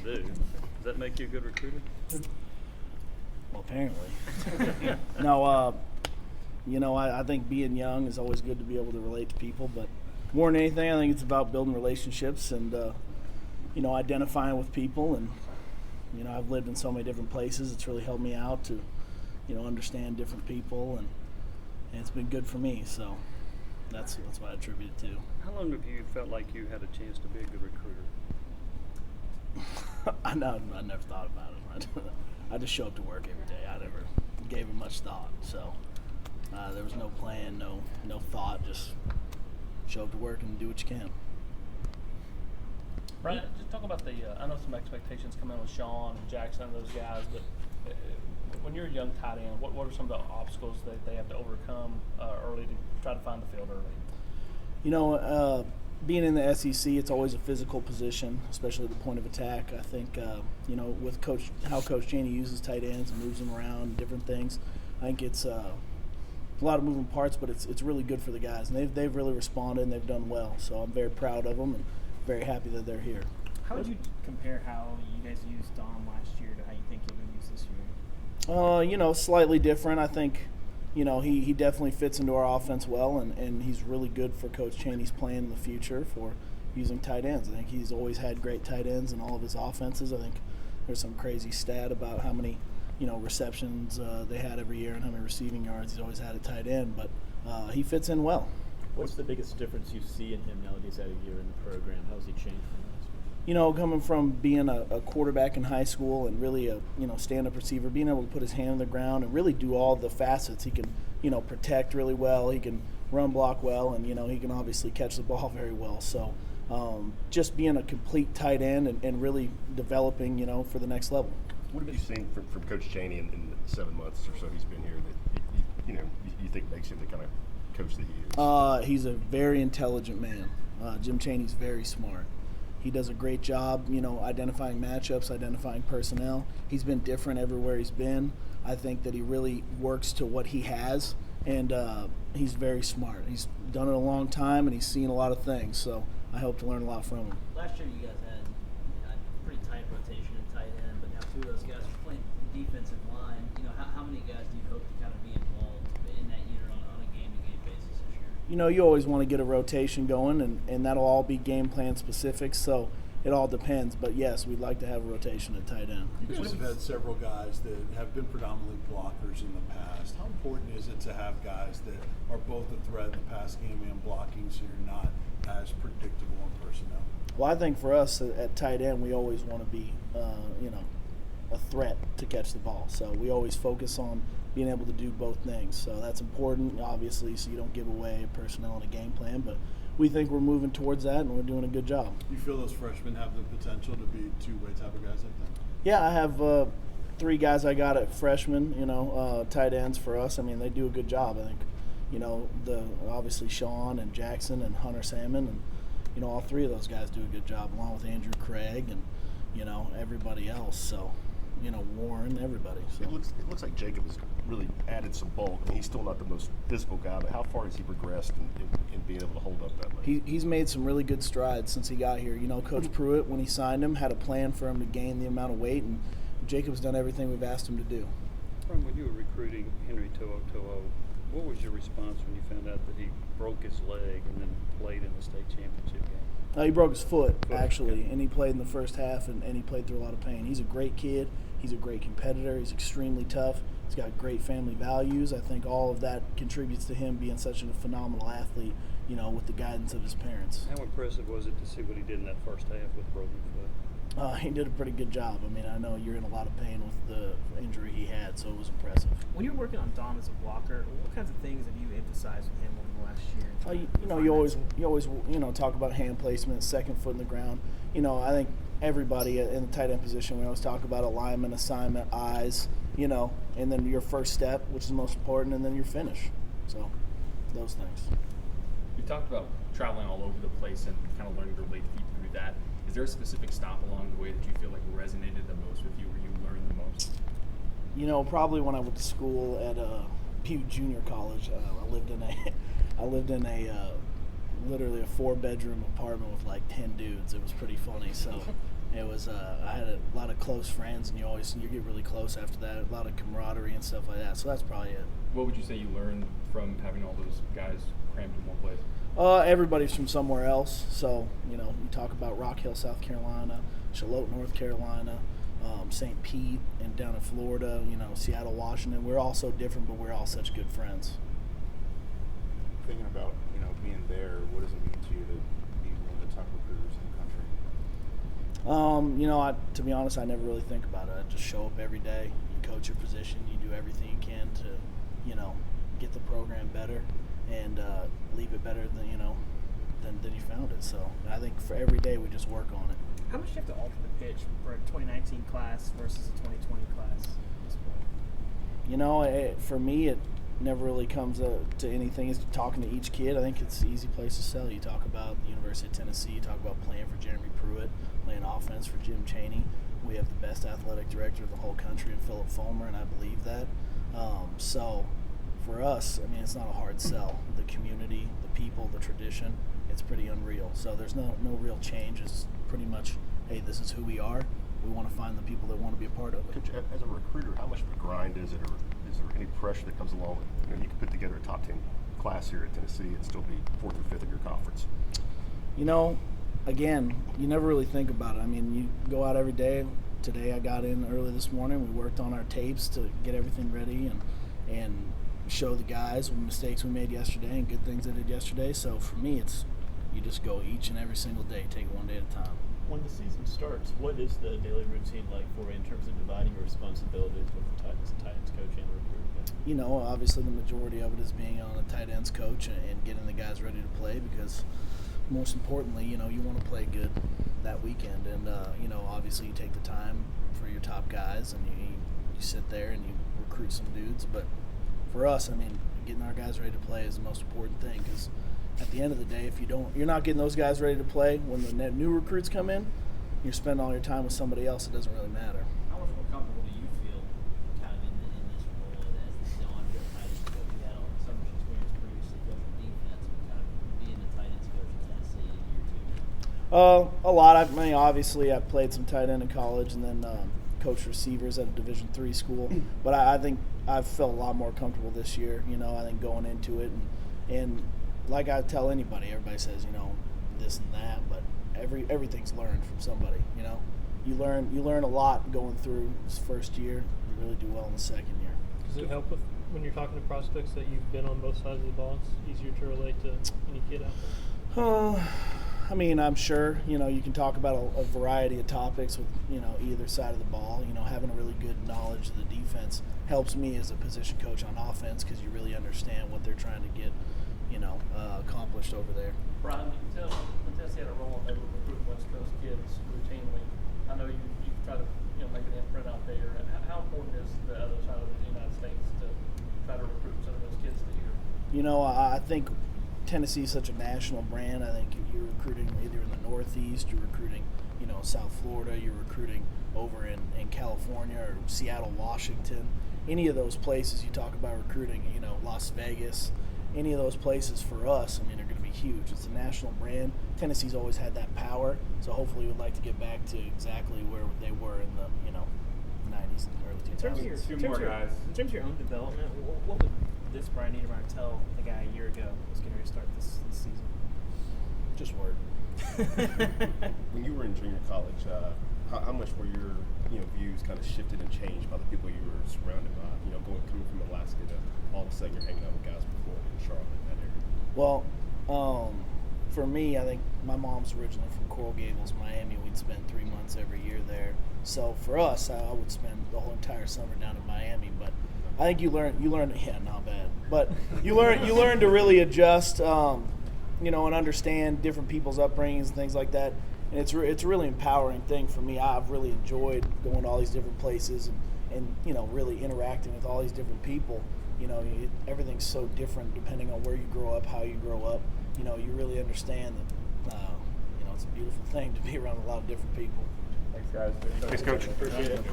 to do. Does that make you a good recruiter? Well, apparently. No, I think being young is always good to be able to relate to people, but more than anything, I think it's about building relationships and, identifying with people. And, I've lived in so many different places. It's really helped me out to, understand different people, and it's been good for me. So that's what I attribute it to. How long have you felt like you had a chance to be a good recruiter? I never thought about it. I just show up to work every day. I never gave it much thought. So there was no plan, no thought. Just show up to work and do what you can. Brian, just talk about I know some expectations come in with Sean and Jackson and those guys, but when you're a young tight end, what are some of the obstacles that they have to overcome early to try to find the field early? Being in the SEC, it's always a physical position, especially at the point of attack. I think, with how Coach Chaney uses tight ends and moves them around and different things, I think it's a lot of moving parts, but it's really good for the guys. And they've really responded and they've done well. So I'm very proud of them and very happy that they're here. How would you compare how you guys used Dom last year to how you think you'll be used this year? Slightly different. I think, he definitely fits into our offense well, and he's really good for Coach Chaney's plan in the future for using tight ends. I think he's always had great tight ends in all of his offenses. I think there's some crazy stat about how many, receptions they had every year and how many receiving yards he's always had at tight end, but he fits in well. What's the biggest difference you see in him now that he's had a year in the program? How has he changed from last year? Coming from being a quarterback in high school and really a stand-up receiver, being able to put his hand on the ground and really do all the facets. He can protect really well. He can run block well, and he can obviously catch the ball very well. So just being a complete tight end and really developing for the next level. What have you seen from Coach Chaney in the 7 months or so he's been here that you think makes him the kind of coach that he is? He's a very intelligent man. Jim Chaney's very smart. He does a great job, identifying matchups, identifying personnel. He's been different everywhere he's been. I think that he really works to what he has, and he's very smart. He's done it a long time, and he's seen a lot of things, so I hope to learn a lot from him. Last year you guys had a pretty tight rotation at tight end, but now two of those guys are playing defensive line. How many guys do you hope to kind of be involved in that unit on a game-to-game basis this year? You always want to get a rotation going, and that'll all be game plan specific, so it all depends. But, yes, we'd like to have a rotation at tight end. You guys have had several guys that have been predominantly blockers in the past. How important is it to have guys that are both a threat in the pass game and blocking so you're not as predictable in personnel? Well, I think for us at tight end, we always want to be, a threat to catch the ball. So we always focus on being able to do both things. So that's important, obviously, so you don't give away personnel in a game plan. But we think we're moving towards that, and we're doing a good job. You feel those freshmen have the potential to be two-way type of guys like that? Yeah, I have 3 guys I got at freshmen, tight ends for us. I mean, they do a good job, I think. Obviously Sean and Jackson and Hunter Salmon, and, all 3 of those guys do a good job, along with Andrew Craig and, everybody else. So, Warren, everybody. So. It looks like Jacob has really added some bulk. I mean, he's still not the most physical guy, but how far has he progressed in being able to hold up that way? He's made some really good strides since he got here. Coach Pruitt, when he signed him, had a plan for him to gain the amount of weight, and Jacob's done everything we've asked him to do. When you were recruiting Henry To'o, what was your response when you found out that he broke his leg and then played in the state championship game? He broke his foot, actually, and he played in the first half, and he played through a lot of pain. He's a great kid. He's a great competitor. He's extremely tough. He's got great family values. I think all of that contributes to him being such a phenomenal athlete, with the guidance of his parents. How impressive was it to see what he did in that first half with a broken foot? He did a pretty good job. I mean, I know you're in a lot of pain with the injury he had, so it was impressive. When you're working on Dom as a blocker, what kinds of things have you emphasized with him over the last year? You always talk about hand placement, second foot in the ground. I think everybody in the tight end position, we always talk about alignment, assignment, eyes, and then your first step, which is most important, and then your finish. So those things. You talked about traveling all over the place and kind of learning to relate to people through that. Is there a specific stop along the way that you feel like resonated the most with you, where you learned the most? Probably when I went to school at Butte Junior College. I lived in a literally a 4-bedroom apartment with like 10 dudes. It was pretty funny. So It was I had a lot of close friends, and you get really close after that. A lot of camaraderie and stuff like that. So that's probably it. What would you say you learned from having all those guys crammed in one place? Everybody's from somewhere else. So you talk about Rock Hill, South Carolina, Charlotte, North Carolina, St. Pete, and down in Florida. Seattle, Washington. We're all so different, but we're all such good friends. Thinking about being there, what does it mean to you to be one of the top recruiters in the country? To be honest, I never really think about it. I just show up every day. You coach your position. You do everything you can to, get the program better and leave it better than you found it. So I think for every day we just work on it. How much do you have to alter the pitch for a 2019 class versus a 2020 class at this point? For me, it never really comes to anything. It's talking to each kid. I think it's an easy place to sell. You talk about the University of Tennessee. You talk about playing for Jeremy Pruitt, playing offense for Jim Chaney. We have the best athletic director of the whole country in Philip Fulmer, and I believe that. So for us, it's not a hard sell. The community, the people, the tradition, it's pretty unreal. So there's no real change. It's pretty much, hey, this is who we are. We want to find the people that want to be a part of it. Coach, as a recruiter, how much of a grind is it, or is there any pressure that comes along with you can put together a top 10 class here at Tennessee and still be 4th or 5th in your conference? Again, you never really think about it. You go out every day. Today I got in early this morning. We worked on our tapes to get everything ready and show the guys what mistakes we made yesterday and good things I did yesterday. So for me, it's you just go each and every single day, take it one day at a time. When the season starts, what is the daily routine like for you in terms of dividing your responsibilities with the tight ends coach and recruiter? Obviously the majority of it is being on a tight ends coach and getting the guys ready to play, because most importantly, you want to play good that weekend. And, obviously you take the time for your top guys and you sit there and you recruit some dudes. But for us, getting our guys ready to play is the most important thing, because at the end of the day, if you're not getting those guys ready to play when the new recruits come in, you're spending all your time with somebody else. It doesn't really matter. How much more comfortable do you feel kind of in this role as the on-field tight ends coach? You had so much experience previously coaching defense, but kind of being the tight ends coach in Tennessee in year 2 now. A lot. Obviously, I played some tight end in college and then coached receivers at a Division III school. But I think I've felt a lot more comfortable this year. I think going into it and like I tell anybody, everybody says, this and that, but everything's learned from somebody. You learn a lot going through this first year. You really do well in the second year. Does it help when you're talking to prospects that you've been on both sides of the ball? It's easier to relate to any kid out there? I'm sure, you can talk about a variety of topics with, either side of the ball. Having a really good knowledge of the defense helps me as a position coach on offense, because you really understand what they're trying to get, accomplished over there. Brian, Tennessee had a role in recruiting West Coast kids routinely. I know you try to make an imprint out there. How important is the other side of the United States to try to recruit some of those kids to here? I think Tennessee is such a national brand. I think you're recruiting either in the Northeast, you're recruiting, South Florida, you're recruiting over in California or Seattle, Washington. Any of those places you talk about recruiting, Las Vegas, any of those places for us, are going to be huge. It's a national brand. Tennessee's always had that power, so hopefully we'd like to get back to exactly where they were in the 90s and early 2000s. In terms of your own development, what would this Brian Niedermeyer tell the guy a year ago who was getting ready to start this season? Just word. When you were in junior college, how much were your views kind of shifted and changed by the people you were surrounded by? Coming from Alaska to all of a sudden you're hanging out with guys before in Charlotte, that area. Well, for me, I think my mom's originally from Coral Gables, Miami. We'd spend 3 months every year there. So for us, I would spend the whole entire summer down in Miami. But I think you learn. Yeah, not bad. But you learn to really adjust, and understand different people's upbringings and things like that. And it's a really empowering thing for me. I've really enjoyed going to all these different places and really interacting with all these different people. Everything's so different depending on where you grow up, how you grow up. You really understand that, it's a beautiful thing to be around a lot of different people. Thanks, guys. Thanks, Coach. Appreciate it.